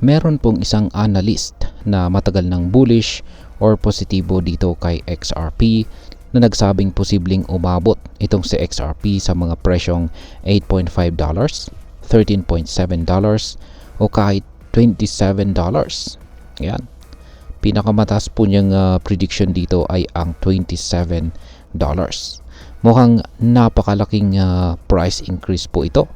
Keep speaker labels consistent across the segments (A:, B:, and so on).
A: Meron pong isang analyst na matagal ng bullish or positibo dito kay XRP na nagsabing posibleng umabot itong si XRP sa mga presyong $8.5, $13.7 o kahit $27. Yan. Pinakamataas po niyang prediction dito ay ang $27. Mukhang napakalaking price increase po ito.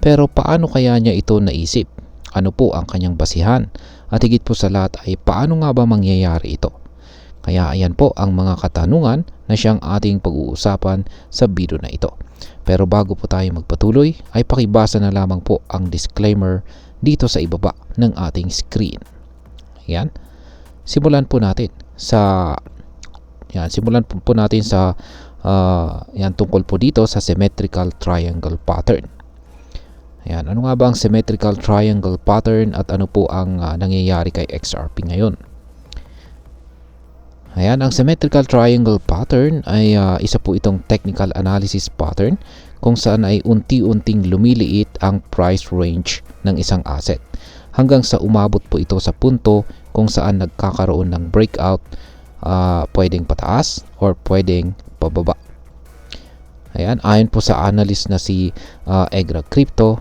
A: Pero paano kaya niya ito naisip? Ano po ang kanyang basihan? At higit po sa lahat ay paano nga ba mangyayari ito? Kaya ayan po ang mga katanungan na siyang ating pag-uusapan sa video na ito. Pero bago po tayo magpatuloy ay pakibasa na lamang po ang disclaimer dito sa ibaba ng ating screen. Ayan. Simulan po natin sa yan tungkol po dito sa symmetrical triangle pattern. Ayan, ano nga ba ang symmetrical triangle pattern at ano po ang nangyayari kay XRP ngayon? Ayan, ang symmetrical triangle pattern ay isa po itong technical analysis pattern kung saan ay unti-unting lumiliit ang price range ng isang asset hanggang sa umabot po ito sa punto kung saan nagkakaroon ng breakout, pwedeng pataas or pwedeng pababa. Ayan, ayon po sa analyst na si Egra Crypto,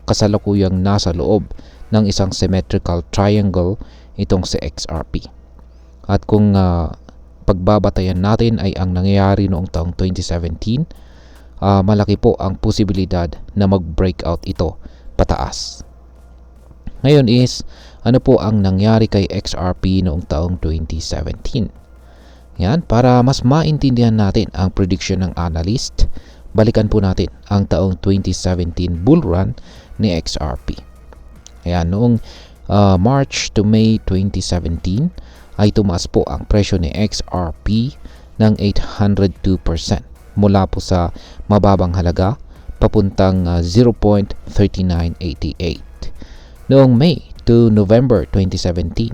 A: kasalukuyang nasa loob ng isang symmetrical triangle itong si XRP. At kung pagbabatayan natin ay ang nangyayari noong taong 2017, malaki po ang posibilidad na mag-breakout ito pataas. Ngayon is, ano po ang nangyari kay XRP noong taong 2017? Yan, para mas maintindihan natin ang prediction ng analyst, balikan po natin ang taong 2017 bull run ni XRP. Ayan, noong March to May 2017 ay tumaas po ang presyo ni XRP ng 802% mula po sa mababang halaga papuntang 0.3988. Noong May to November 2017,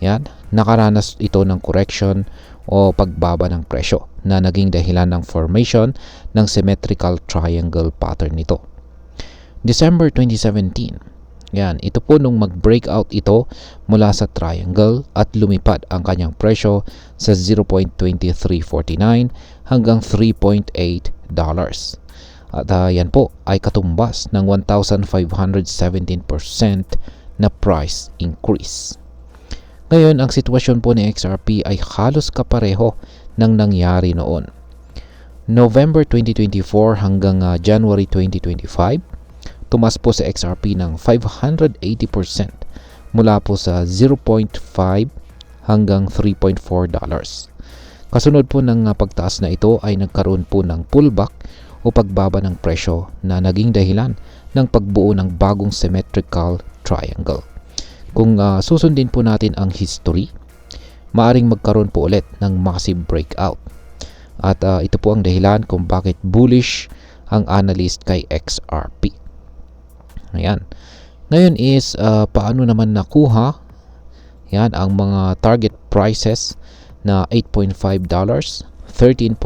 A: yan, nakaranas ito ng correction o pagbaba ng presyo na naging dahilan ng formation ng symmetrical triangle pattern nito. December 2017, yan, ito po nung mag-breakout ito mula sa triangle at lumipad ang kanyang presyo sa 0.2349 hanggang $3.8. At yan po ay katumbas ng 1,517% na price increase. Ngayon, ang sitwasyon po ni XRP ay halos kapareho ng nangyari noon. November 2024 hanggang January 2025, tumas po sa XRP ng 580% mula po sa 0.5 hanggang $3.4. Kasunod po ng pagtaas na ito ay nagkaroon po ng pullback o pagbaba ng presyo na naging dahilan ng pagbuo ng bagong symmetrical triangle. Kung susundin po natin ang history, maaring magkaroon po ulit ng massive breakout. At ito po ang dahilan kung bakit bullish ang analyst kay XRP. Ayan. Ngayon is paano naman nakuha yan ang mga target prices na $8.5, $13.7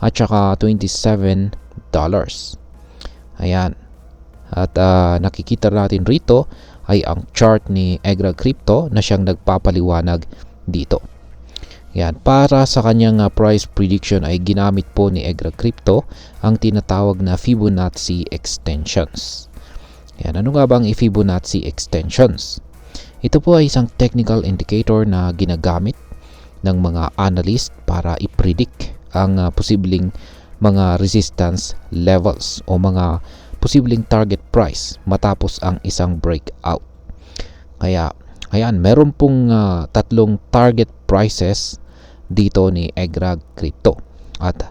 A: at saka $27. Ayan. At nakikita natin rito ay ang chart ni Egra Crypto na siyang nagpapaliwanag dito. Yan, para sa kanyang price prediction ay ginamit po ni Egra Crypto ang tinatawag na Fibonacci extensions. Yan, ano nga bang Fibonacci extensions? Ito po ay isang technical indicator na ginagamit ng mga analyst para i-predict ang posibleng mga resistance levels o mga posibleng target price matapos ang isang breakout. Kaya, ayan, meron pong tatlong target prices dito ni Egra Crypto. At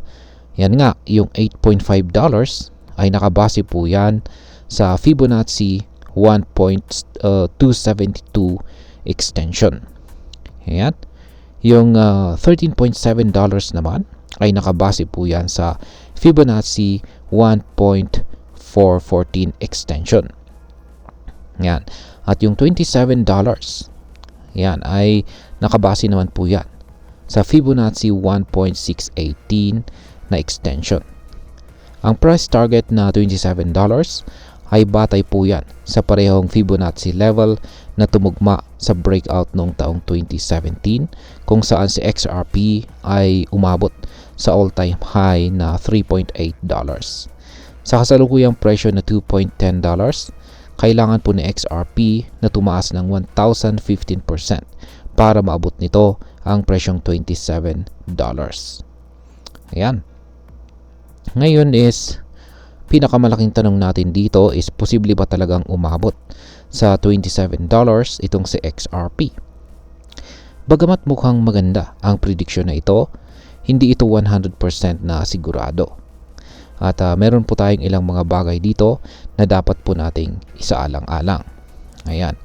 A: yan nga, yung $8.5 ay nakabase po yan sa Fibonacci 1.272 extension. Ayan. Yung $13.7 naman ay nakabase po yan sa Fibonacci 1.414 extension. Yan. At yung $27, yan ay nakabase naman po yan sa Fibonacci 1.618 na extension. Ang price target na $27 ay batay po yan sa parehong Fibonacci level na tumugma sa breakout noong taong 2017 kung saan si XRP ay umabot sa all-time high na $3.8. Sa kasalukuyang presyo na $2.10, kailangan po ni XRP na tumaas ng 1,015% para maabot nito ang presyong $27. Ayan. Ngayon is, pinakamalaking tanong natin dito is posible ba talagang umabot sa $27 itong si XRP? Bagamat mukhang maganda ang prediction na ito, hindi ito 100% na sigurado. At meron po tayong ilang mga bagay dito na dapat po nating isaalang-alang. Ayan.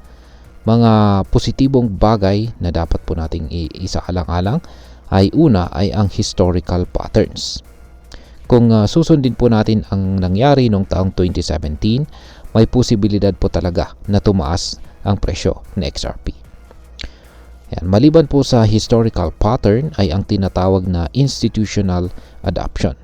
A: Mga positibong bagay na dapat po nating isaalang-alang ay una ay ang historical patterns. Kung susundin po natin ang nangyari noong taong 2017, may posibilidad po talaga na tumaas ang presyo ng XRP. Ayan. Maliban po sa historical pattern ay ang tinatawag na institutional adoption.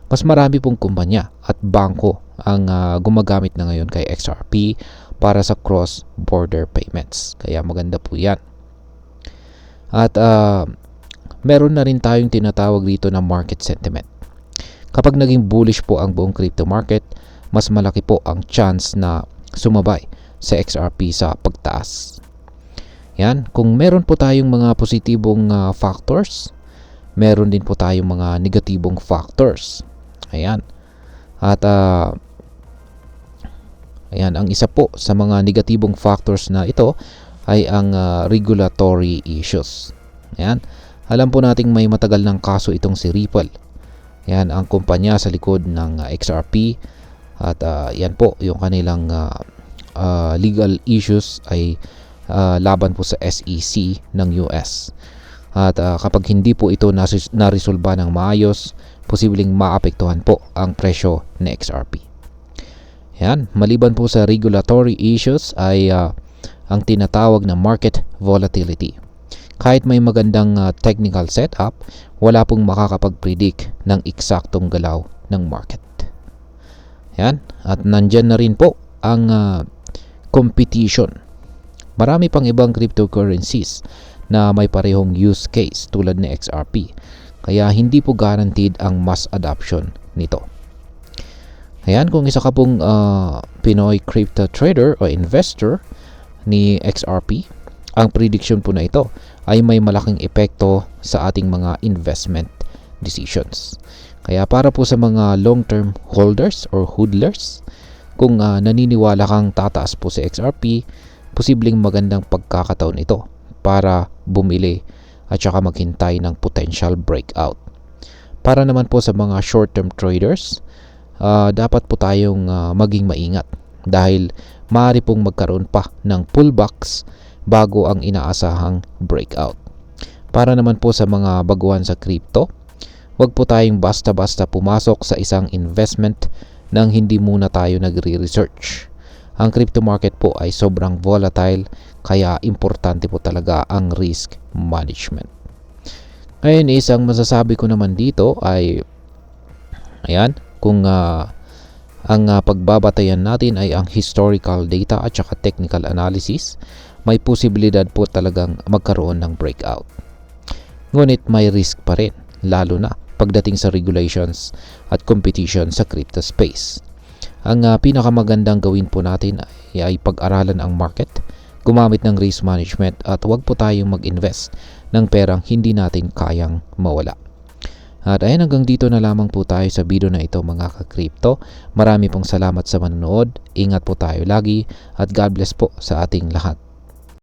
A: Mas marami pong kumpanya at bangko ang gumagamit na ngayon kay XRP para sa cross-border payments. Kaya maganda po yan. At meron na rin tayong tinatawag dito na market sentiment. Kapag naging bullish po ang buong crypto market, mas malaki po ang chance na sumabay sa XRP sa pagtaas. Yan. Kung meron po tayong mga positibong factors, meron din po tayong mga negatibong factors. Ayan. At ayan, ang isa po sa mga negatibong factors na ito ay ang regulatory issues. Ayan. Alam po nating may matagal ng kaso itong si Ripple. Ayan, ang kumpanya sa likod ng XRP. At yan po, yung kanilang legal issues ay laban po sa SEC ng US. At kapag hindi po ito naresolba ng maayos, posibleng maapektuhan po ang presyo ng XRP. Yan. Maliban po sa regulatory issues ay ang tinatawag na market volatility. Kahit may magandang technical setup, wala pong makakapag-predict ng eksaktong galaw ng market. Yan. At nandyan na rin po ang competition. Marami pang ibang cryptocurrencies na may parehong use case tulad ni XRP. Kaya hindi po guaranteed ang mass adoption nito. Ayan, kung isa ka pong Pinoy crypto trader o investor ni XRP, ang prediction po na ito ay may malaking epekto sa ating mga investment decisions. Kaya para po sa mga long-term holders or hodlers, kung naniniwala kang tataas po sa XRP, posibleng magandang pagkakataon ito para bumili at saka maghintay ng potential breakout. Para naman po sa mga short-term traders, dapat po tayong maging maingat dahil maaari pong magkaroon pa ng pullbacks bago ang inaasahang breakout. Para naman po sa mga baguhan sa crypto, huwag po tayong basta-basta pumasok sa isang investment nang hindi muna tayo nagre-research. Ang crypto market po ay sobrang volatile, kaya importante po talaga ang risk management. Ngayon, isang masasabi ko naman dito ay ayan, kung ang pagbabatayan natin ay ang historical data at saka technical analysis, may posibilidad po talagang magkaroon ng breakout. Ngunit may risk pa rin, lalo na pagdating sa regulations at competition sa crypto space. Ang pinakamagandang gawin po natin ay pag-aralan ang market, gumamit ng risk management at huwag po tayong mag-invest ng perang hindi natin kayang mawala. At ayan, hanggang dito na lamang po tayo sa video na ito mga ka-crypto. Marami pong salamat sa manonood. Ingat po tayo lagi at God bless po sa ating lahat.